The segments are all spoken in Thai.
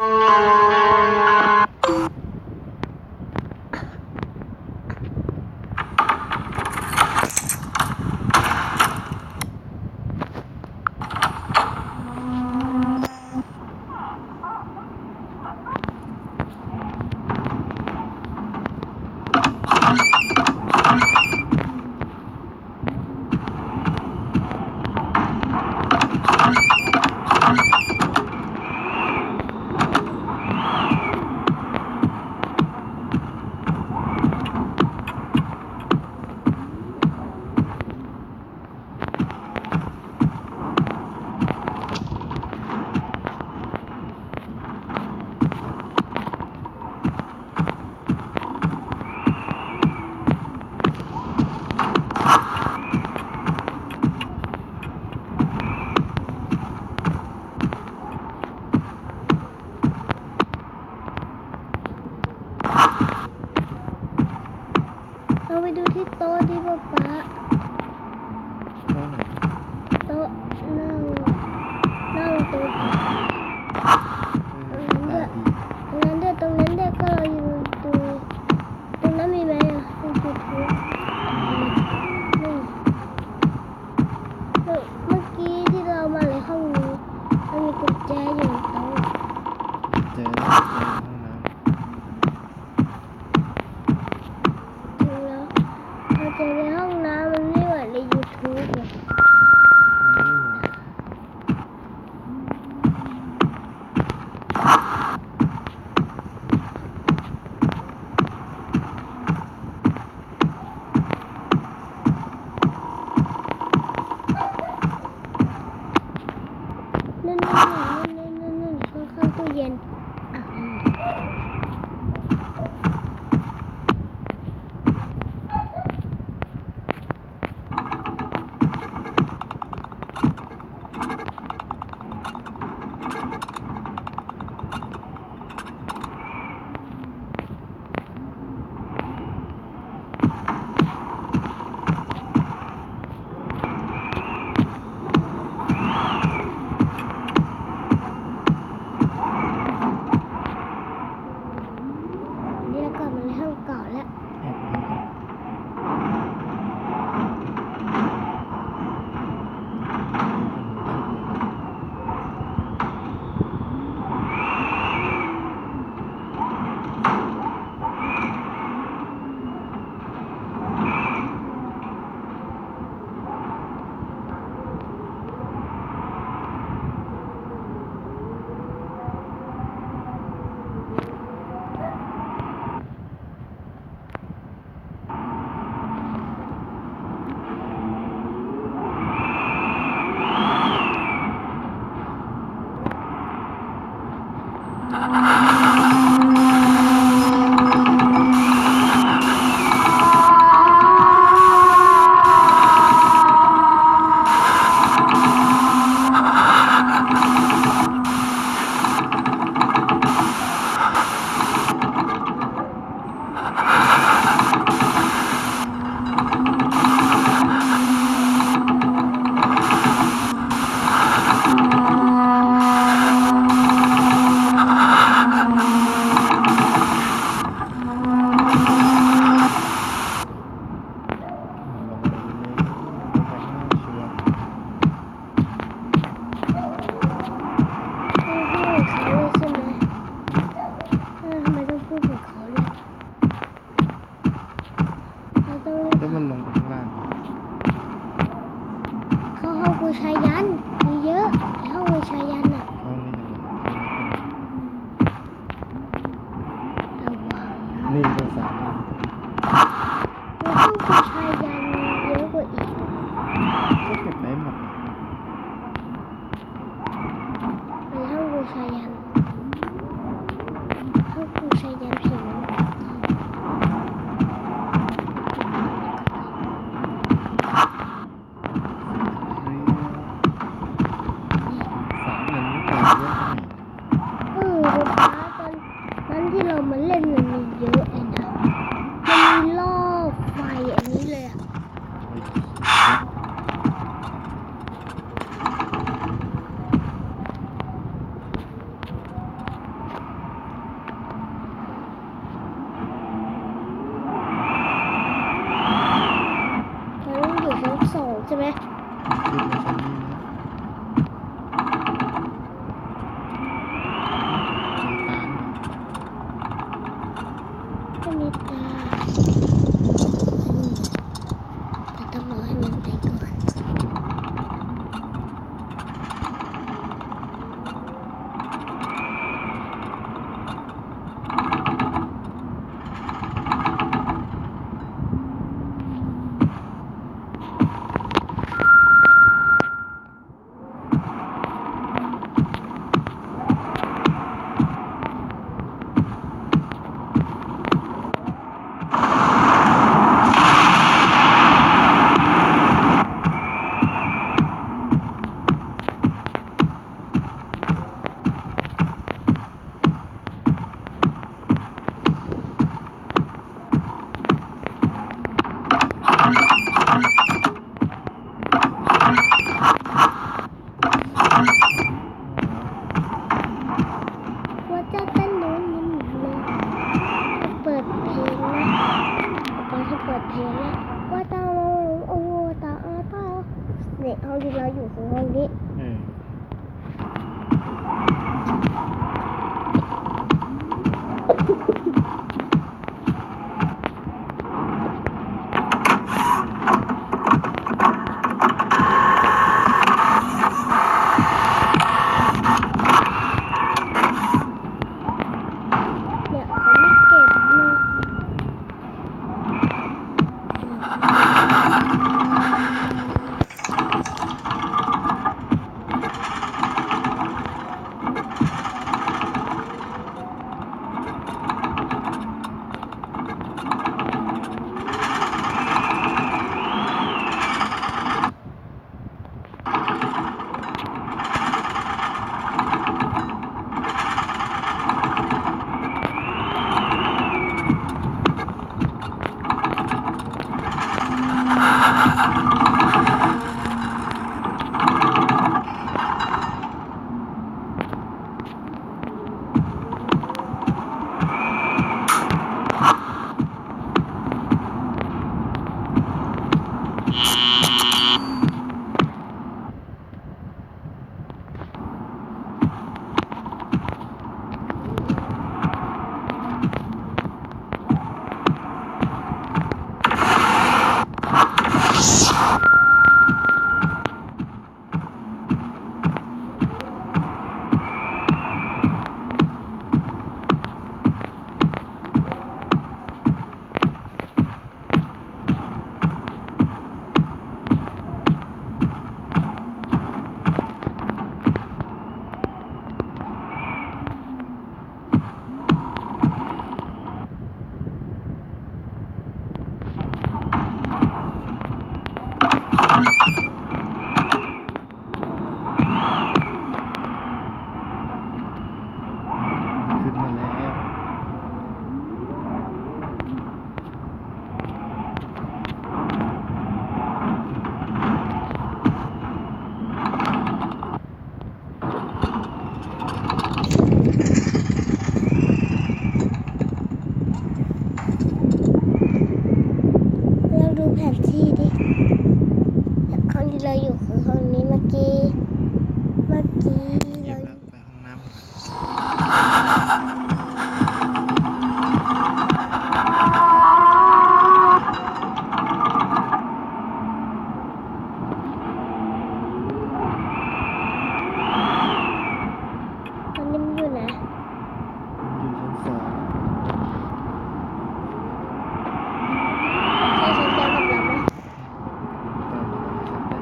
เราไปดูที่โต๊ะที่ป๊าป๊าโต๊ะนั่งโต๊ะตรงนั้นเด็กก็เราอยู่ตรงนั้นมีไหมอ่ะตรงจุดนี้นี่เมื่อกี้ที่เรามาในห้องนี้มันมีกุญแจอยู่โต๊ะเจอห้องน้ำ ถึงแล้วเราเจอในห้องน้ำมันไม่เหมือนใน YouTube เลยนั่นข้างตู้เย็นอ่ะนี่เรากลับมาในห้องเก่าแล้ว แล้วมันลงไปข้างล่าง เข้าห้องบูชายันมีเยอะในห้องบูชายันอ่ะ ห้องนี้ระวัง นี่ก็สาม ในห้องบูชายันเยอะกว่าอีก ก็เก็บได้หมด ในห้องบูชายันผีสามเงินไม่ต่างเยอะเท่าไหร่ ป๊าตอนนั้นที่เรามาเล่นมันมีเยอะเองนะมันมีรอบไฟอันนี้เลยอ่ะ ตอนนี้มันอยู่ไหน อยู่ชั้น 2 ใช่ฉันเจอกับเราไหม ตามมาชั้นได้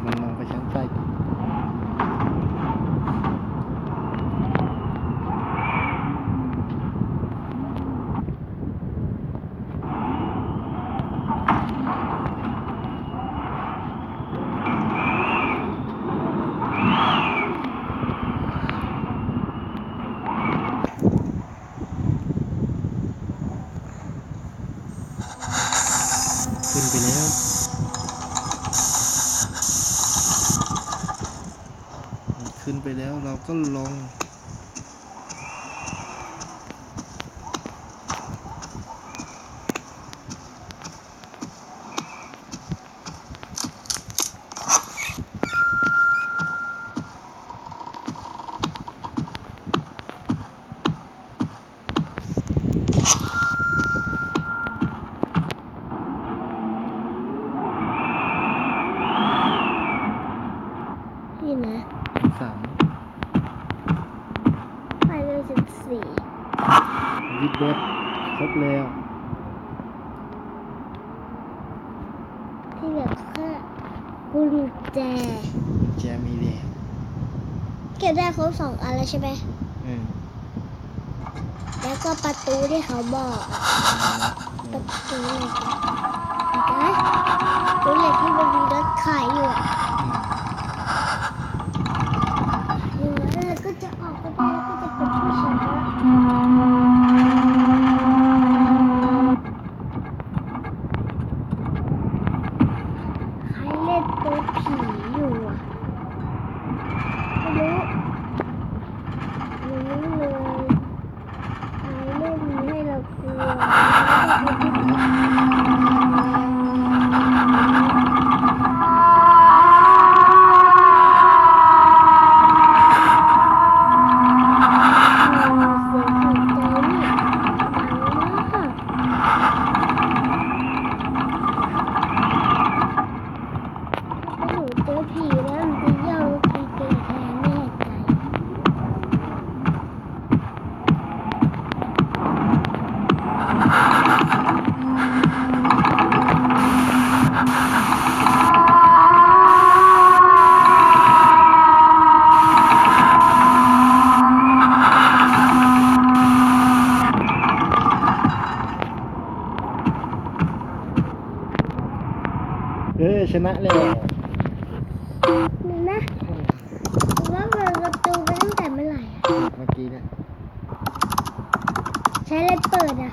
มันมองไปชั้นใต้ดินขึ้นไปแล้ว ขึ้นไปแล้วเราก็ลง นี่นะ ชั้น ไปเลย14 3วิดเว็บครบแล้ว ที่เหลือแค่กุญแจ แจมีแล้ว เก็บได้ครบ2 อันแล้วใช่ไหม อืม แล้วก็ประตูที่เขาบอกอะประตูเหล็กอะประตูเหล็กที่มันมีรถขายอยู่อะอยู่แล้วก็จะออกไปได้แล้วก็จะเป็นผู้ชนะใครเล่นตัวผีอยู่อะไม่รู้เลยใครเล่นให้เรากลัว เจอผีแล้วมันจะย่องไปเจอแทนแน่ใจชนะแล้ว นี่นะว่าเปิดประตูไปตั้งแต่เมื่อไหร่อะ เมื่อกี้เนี่ย ใช้อะไรเปิดอ่ะ